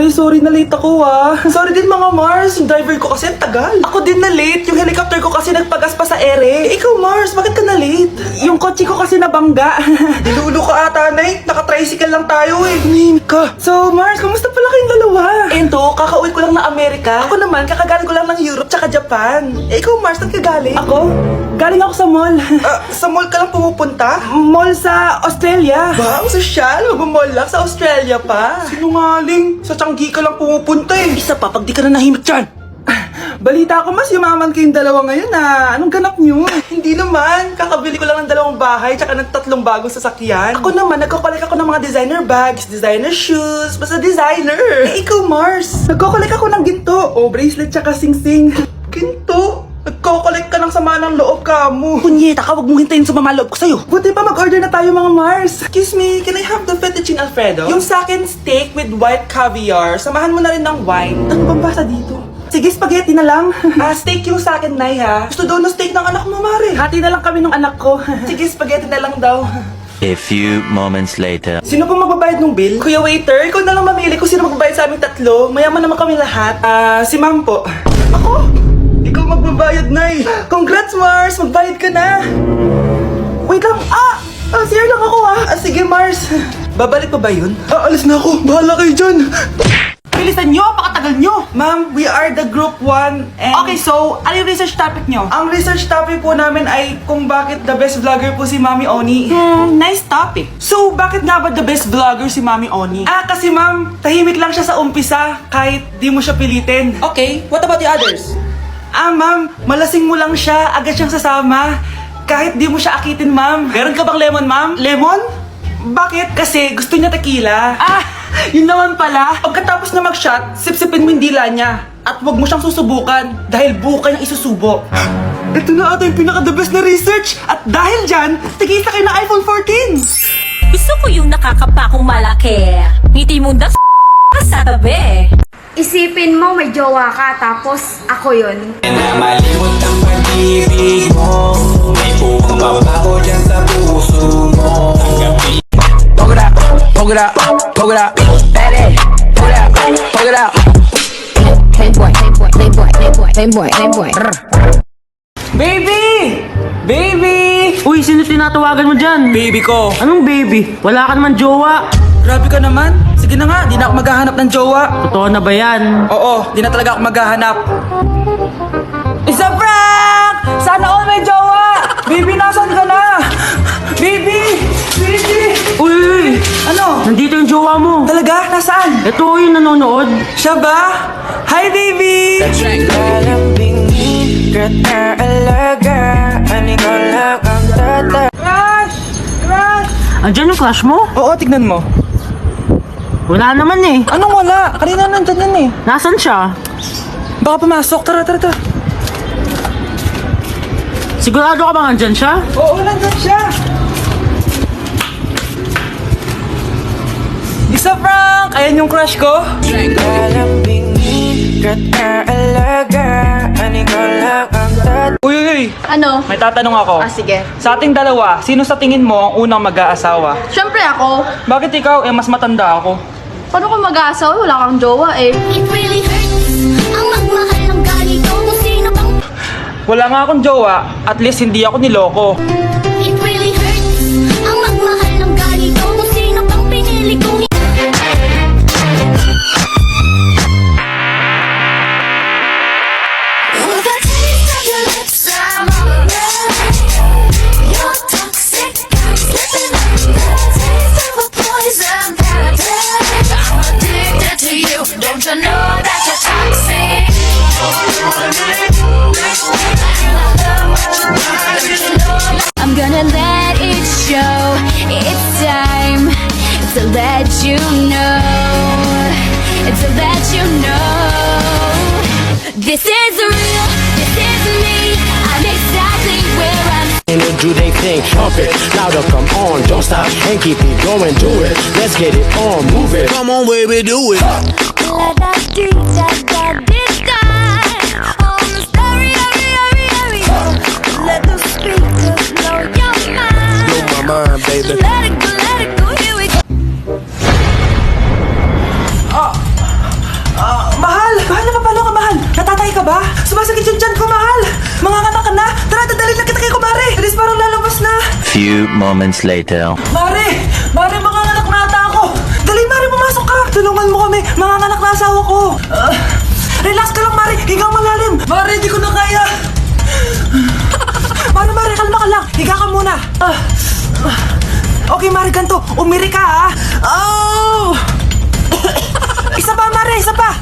Sorry na late ako Sorry din mga Mars, yung driver ko kasi ang tagal. Ako din na late, yung helicopter ko kasi nagpagas pa sa ere. Ikaw Mars, bakit ka na late? Yung kotse ko kasi nabangga. Dilulo ka ata, Nay. Naka-tricycle lang tayo eh. Name ka. So Mars, kamusta pala kayong dalawa? Ento, kakauwi ko lang na Amerika. Ako naman, kakagaling ko lang ng Europe tsaka Japan. Ikaw Mars, saan ka galing? Ako? Galing ako sa mall. Sa mall ka lang pumupunta? Mall sa Australia. Ba, ang sosyal. Mag-mall lang sa Australia pa. Sinungaling. Sa Changi ka lang pumupunta eh. Isa pa, pag di ka na nahimik dyan. Balita ko mas yumaman kayong dalawa ngayon Anong ganap nyo? Hindi naman. Kakabili ko lang ng 2 bahay tsaka ng 3 bagong sasakyan. Ako naman, nagko-collect ako ng mga designer bags, designer shoes, basta designer. Ikaw Mars, nagko-collect ako ng ginto. Bracelet tsaka sing-sing. Ginto? Nagko-collect ka ng sama ng loob ka mo. Punyeta ka, wag mong hintayin sumama loob ko sa'yo. Buti pa mag-order na tayo mga Mars. Excuse me, can I have the fettuccine Alfredo? Yung sa akin steak with white caviar. Samahan mo na rin ng wine. Ano bang basa dito? Sige, spaghetti na lang. Steak yung sa akin, Nay ha. Gusto daw ng steak ng anak mo, Mare. Hati na lang kami ng anak ko. Sige, spaghetti na lang daw. A few moments later. Sino po magbabayad ng bill? Kuya waiter, ikaw na lang mamili kung sino magbabayad sa aming 3. Mayaman naman kami lahat. Si ma'am po. Ako? Ikaw magbabayad, Nay. Congrats, Mars. Magbayad ka na. Wait lang. Sir lang ako sige, Mars. Babalik pa ba yun? Alis na ako. Bahala kayo dyan. Bilisan nyo, pakatagal nyo. Ma'am, we are the group 1 and... Okay, so, ano yung research topic nyo? Ang research topic po namin ay kung bakit the best vlogger po si Mami Oni. Nice topic. So, bakit nga ba the best vlogger si Mami Oni? Kasi ma'am, tahimik lang siya sa umpisa kahit di mo siya pilitin. Okay, what about the others? Ma'am, malasing mo lang siya, agad siyang sasama. Kahit di mo siya akitin, ma'am. Meron ka bang lemon, ma'am? Lemon? Bakit? Kasi gusto niya tequila. Yun naman pala. Pagkatapos na mag-shot, sipsipin mo yung dila niya. At huwag mo siyang susubukan dahil buo ka niyang isusubo. Ito na ata yung pinaka-the best na research. At dahil dyan, tigisa kayo ng iPhone 14. Gusto ko yung nakakapakong malaki. Ngiti mo das sa tabi. Isipin mo may jowa ka tapos ako yun. Na malimot ang pag-ibig mo. May buong babago dyan sa puso mo. Tanggapin. Poke it out, poke it out, poke it out. Daddy, poke it out, poke it out. Playboy, playboy, playboy, playboy, playboy, playboy. Baby! Baby! Uy, sino tinatawagan mo dyan? Baby ko. Anong baby? Wala ka naman jowa. Grabe ka naman. Sige na nga, di na ako maghahanap ng jowa. Totoo na ba yan? Oo, di na talaga ako maghahanap. Isa prank! Sana all may jowa! Baby, nasan ka na? Baby! Baby! Uy! Ano? Nandito yung jowa mo. Talaga? Nasaan? Ito yung nanonood. Siya ba? Hi, baby! Crush! Crush! Andyan yung crush mo? Oo, tignan mo. Wala naman eh. Anong wala? Kanina nandyan yan eh. Nasaan siya? Baka pumasok. Tara, tara, tara. Sigurado ka bang andyan siya? Oo, nandyan siya. Isa prank! Ayan yung crush ko. Uy, uy, uy. Ano? May tatanong ako. Sige. Sa ating dalawa, sino sa tingin mo ang unang mag-aasawa? Siyempre ako. Bakit ikaw? Mas matanda ako. Paano kung mag-aasawa? Wala kang jowa eh. It really hurts ang magmahal ng ganito kung sino bang Wala nga akong jowa, at least hindi ako niloko. It really hurts ang magmahal ng ganito kung sino bang pinili kong With the taste of your lips, I'm alright. You're toxic, I'm slipping under the taste of a poison paradise. I'm addicted to you, don't you know that you're toxic? I'm gonna let it show. It's time to let you know. To let you know. This is real. This is me. I'm exactly where I'm. Do they think, pump it, louder, come on, don't stop, and keep it going, do it, let's get it on, move it, come on baby, do it. La da dee da da dee da. On the stereo, stereo. Let the speakers blow your mind. Blow my mind, baby. Let it go, here we go. few moments later. Mare! Mare, manganganak na ata ako! Dali, Mare, pumasok ka! Tulungan mo kami! Manganganak na asawa ko! Relax ka lang, Mare! Higang malalim! Mare, di ko na kaya! Mare, kalma ka lang! Higa ka muna! Okay, Mare, ganito! Umiri ka, ha! Oh! Isa pa, Mare! Isa pa!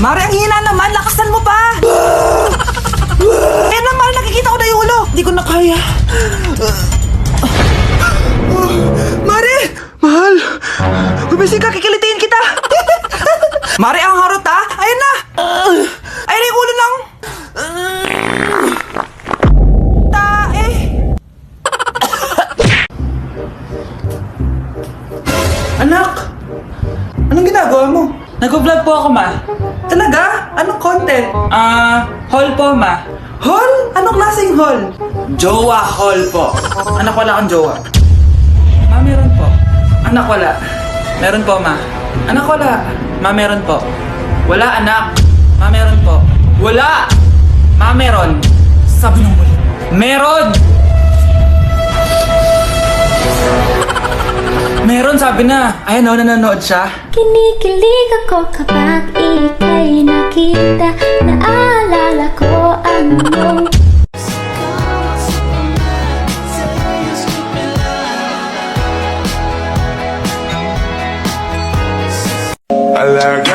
Mare, ang hina naman! Lakasan mo pa! Ayan na, Mare! Nakikita ko na yung ulo! Di ko na kaya! Mare! Mahal! Gumising ka, kikilitiin kita! Mare, ang harot ha! Ayun na! Ayun na yung ulo ng... Tae! Anak! Anong ginagawa mo? Nag-vlog po ako, ma. Talaga? Anong content? Haul po, ma. Haul? Anong klaseng haul? Jowa haul po. Anak, wala kang jowa. Ma, meron po. Anak, wala. Meron po, ma. Anak, wala. Ma, meron po. Wala, anak. Ma, meron po. Wala! Ma, meron. Sabi ng muli. Meron! Meron, sabi na. Ayan o, nanonood siya. Kinikilig ako kapag ika'y nakita. Naalala ko ang iyong I like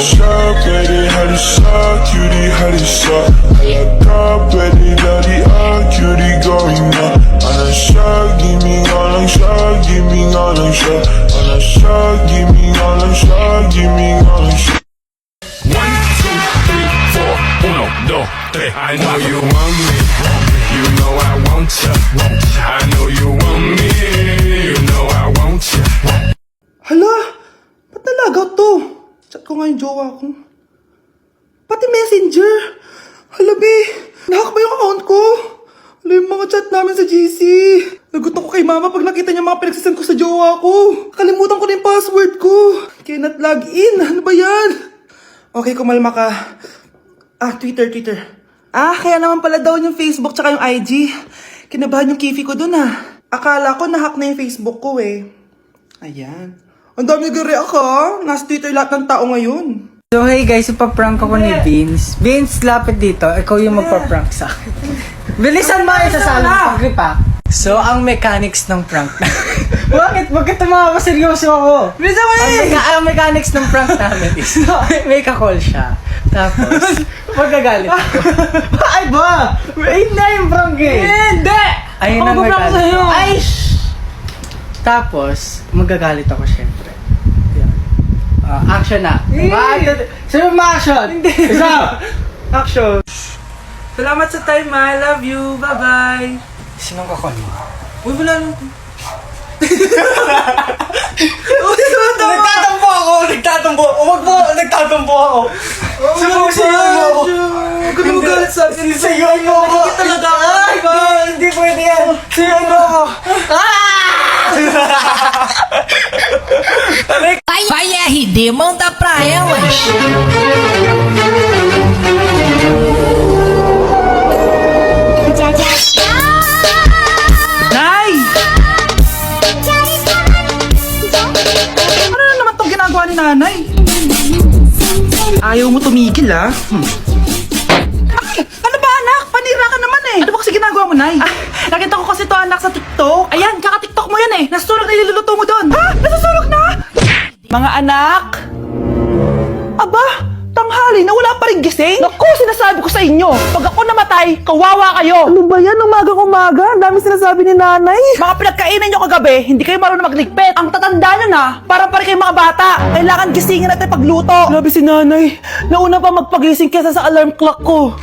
Shop, baby, how to suck, cutie, how to suck. I like up, baby, daddy, cutie, going up. On a shot, give me all on shot, give me all on shot. On a shot, give me all on shot, give me all on shot. 1, 2, 3, 4, 1, 2, 3. I know you want me, you know I want ya. I know you want me, you know I want ya. Hala! Ba't nalagaw to? Chat ko nga yung jowa ko. Pati messenger! Hala, be! Nahack ba yung account ko? Hala, yung mga chat namin sa GC. Nagutom ko kay mama pag nakita niya mga pinagsasend ko sa jowa ko. Kalimutan ko na yung password ko. Cannot log in. Ano ba yan? Okay, kumalma ka. Twitter. Kaya naman pala daw yung Facebook tsaka yung IG. Kinabahan yung kifi ko dun Akala ko nahack na yung Facebook ko Ayan. Ang dami nag-react Nasa Twitter lahat ng tao ngayon. So hey guys, ipaprank ako ni Vince. Vince, lapit dito. Ikaw yung magpaprank sa akin. Bilisan mo yung sasali ng pag-repack. So, ang mechanics ng prank na... Bakit tumawa? Seryoso ako. Bilisan mo Ang mechanics ng prank namin is may ka-call siya. Tapos, magagalit ako. Ay ba? Wait na yung prank Hindi! Ayun ang mechanics. Ay! Tapos, magagalit ako syempre. Action na. Sino ma-action? Hindi. Isa! Action! Salamat sa time, ma. I love you. Bye-bye. Sinong kakon mo? Uy, wala nang... Nagtatampo ako! Sino mo ako? Huwag mo galit sa akin. Sayuan mo ako! Hindi talaga ako. Hindi pwede yan! Sayuan mo ako! Vai RD, manda pra elas. Nay! Ano na naman itong ginagawa ni nanay? Ayaw mo tumigil, Ay! Ano ba, anak? Panira ka naman Ano ba kasi ginagawa mo, Nay? Nakita ko kasi to anak sa TikTok. Ayan, kaka-TikTok mo yan Nasusulog na iluluto mo doon. Ha? Nasusulog na? Mga anak! Aba, tanghali na wala pa rin gising? Naku, sinasabi ko sa inyo, pag ako namatay, kawawa kayo! Ano ba yan? Umaga-umaga? Ang dami sinasabi ni nanay. Mga pinagkainan nyo kagabi, hindi kayo marunong magligpit. Ang tatanda nyo na, para pa rin kayong mga bata. Kailangan gisingin natin pagluto. Grabe si nanay, nauna pa magpagising kesa sa alarm clock ko.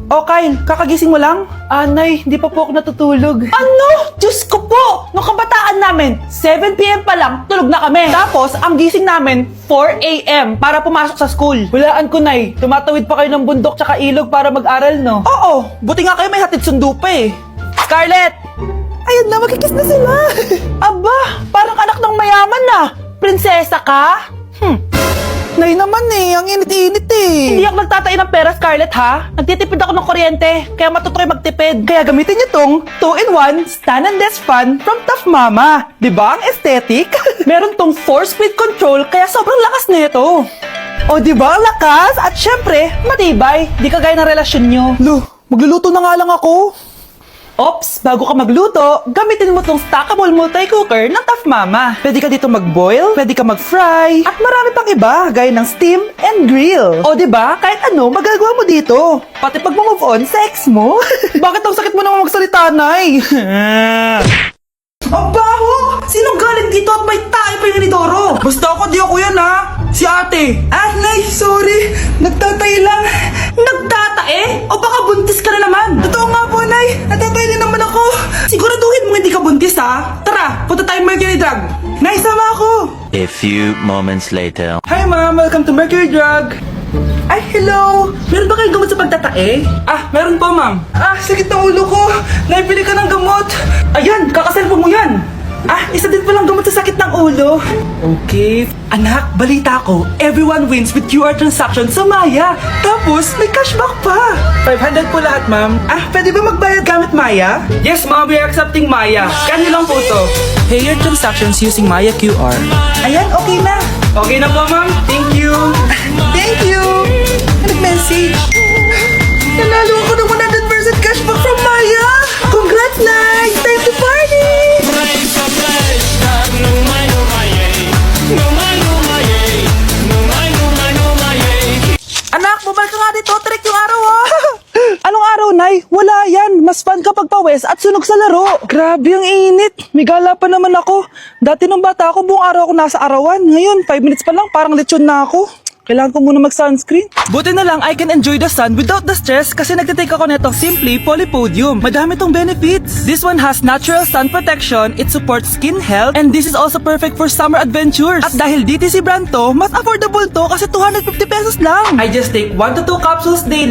O Kyle, kakagising mo lang? Nay, hindi pa po ako natutulog. Ano? Diyos ko po! Nung kabataan namin, 7 p.m. pa lang, tulog na kami. Tapos, ang gising namin, 4 a.m. para pumasok sa school. Walaan ko, Nay. Tumatawid pa kayo ng bundok tsaka ilog para mag-aral, no? Oo, buti nga kayo may hatid sundo pa Scarlett! Ayun na, magkikis na sila. Aba, parang anak ng mayaman na. Prinsesa ka? Nay naman eh, ang init-init eh. Hindi ako nagtatain ng pera, Scarlett ha. Nagtitipid ako ng kuryente, kaya matutuloy magtipid. Kaya gamitin niyo tong 2-in-1 Stand and Desk Fan from Tough Mama. Diba ang aesthetic? Meron tong 4-speed control, kaya sobrang lakas nito. O diba ang lakas? At syempre, matibay. Di kagaya ng relasyon nyo. Lo, magluluto na nga lang ako. Ops, bago ka magluto, gamitin mo tong stackable multi-cooker ng Tough Mama. Pwede ka dito mag-boil, pwede ka mag-fry, at marami pang iba, gaya ng steam and grill. O diba, kahit ano, magagawa mo dito. Pati pag move on sa ex mo. Bakit ang sakit mo naman magsalita, Nay? Ang baho! Sinong galing dito at may tae pa yung inidoro? Basta ako, di ako yan ha! Si ate! Ah, Nay, sorry! Nagtatay lang! Nagtatae? O baka buntis ka na naman? Totoo nga po, Nay! Natatay din naman ako! Siguraduhin mo hindi ka buntis ha! Tara, punta tayo Mercury Drug! Nay, sama ako! A few moments later. Hi ma'am! Welcome to Mercury Drug! Ay, hello! Meron ba kayong gamot sa pagtatae? Ah, meron po, ma'am. Ah, sakit ng ulo ko! Naipili ka ng gamot! Ayan, kakaselfon mo yan! Ah, isa din palang gamot sa sakit ng ulo. Okay. Anak, balita ko, everyone wins with QR transaction sa Maya. Tapos, may cashback pa. 500 po lahat, ma'am. Ah, pwede ba magbayad gamit Maya? Yes, ma'am. We are accepting Maya. Scan niyo lang po to. Pay your transactions using Maya QR. Ayan, okay na. Okay na po, ma'am. Thank you. Thank you. Nag-message. Nanalo ako ng 100% cashback from Maya. Congrats, Nay. Time to party. Anak, bumalik ka nga dito. Trick yung araw, ah. Anong araw, Nay? Wala yan. Mas fun kapag pawes at sunog sa laro. Grabe ang init. May gala pa naman ako. Dati nung bata ako, buong araw ako nasa arawan. Ngayon, 5 minutes pa lang, parang lechon na ako. Kailangan ko muna mag-sunscreen. Buti na lang I can enjoy the sun without the stress kasi nagtitake ako netong Simply Polypodium. Madami tong benefits. This one has natural sun protection, it supports skin health, and this is also perfect for summer adventures. At dahil DTC brand to, mas affordable to kasi 250 pesos lang. I just take 1 to 2 capsules daily.